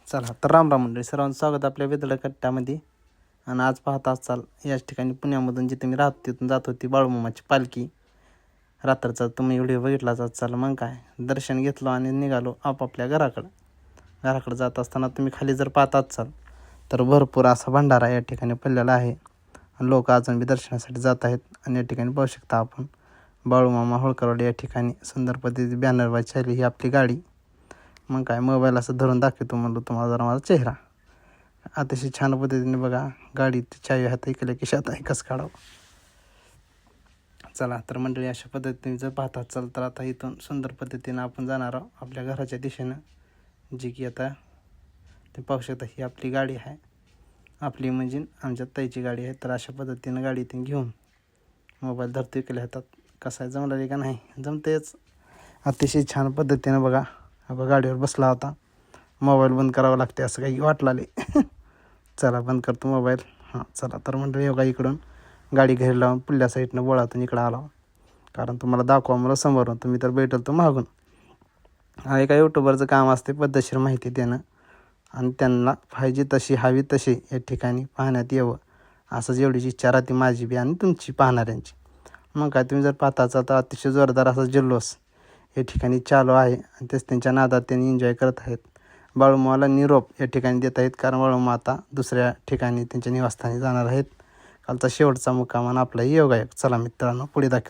चला तर राम मंडळी, सर्वांचं स्वागत आपल्या वेदळ कट्ट्यामध्ये. आणि आज पाहता असाल याच ठिकाणी पुण्यामधून जिथे मी राहतो तिथून जात होती बाळूमामाची पालखी. रात्रीचा तुम्ही व्हिडिओ बघितलाच असाल. मग काय दर्शन घेतलं आणि निघालो आपापल्या घराकडं जात असताना तुम्ही खाली जर पाहत असाल तर भरपूर असा भंडारा या ठिकाणी पडलेला आहे. लोक अजून बी दर्शनासाठी जात आहेत. आणि या ठिकाणी पाहू शकता आपण बाळूमामा होळकरवाडी या ठिकाणी सुंदर पद्धती बॅनर वाचायली ही आपली गाडी. मग काय मोबाईल असं धरून दाखवतो म्हणलं तुम्हाला जरा माझा चेहरा. अतिशय छान पद्धतीने बघा गाडीची चावी हात ऐकल्या की शात ऐकच काढावं. चला तर मंडळी, अशा पद्धतीने जर पाहता असाल तर आता इथून सुंदर पद्धतीनं आपण जाणार आहोत आपल्या घराच्या दिशेनं. जी की आता ते पाहू शकता ही आपली गाडी आहे. आपली म्हणजे आमच्या ताईची गाडी आहे. तर अशा पद्धतीनं गाडी इथे घेऊन मोबाईल धरतो ऐकल्या हातात. कसं आहे, जमलं का नाही? जमतेच. अतिशय छान पद्धतीनं बघा गाडीवर बसला होता. मोबाईल बंद करावं लागते असं काही वाटलं. चला बंद करतो मोबाईल. हां चला तर मंडळी योगा इकडून गाडी घरी लावून पुढल्या साईडनं बोळातून इकडं आला. कारण तुम्हाला दाखवा मला समोरून, तुम्ही तर भेटल तो मागून. हा एका यूट्यूबरचं काम असते पद्धतशीर माहिती देणं आणि त्यांना पाहिजे तशी हवी तशी या ठिकाणी पाहण्यात यावं, असंच एवढीची इच्छा राहते माझी बी आणि तुमची पाहणाऱ्यांची. मग काय तुम्ही जर पाहता असाल तर अतिशय जोरदार असा जल्लोष या ठिकाणी चालू आहे आणि तेच त्यांच्या नादात त्यांनी एन्जॉय करत आहेत. बाळूमामाला निरोप या ठिकाणी देत आहेत, कारण बाळूमामा आता दुसऱ्या ठिकाणी त्यांच्या निवासस्थानी जाणार आहेत. कालचा शेवटचा मुक्काम आणि आपला योगायोग. चला मित्रांनो पुढे दाखव.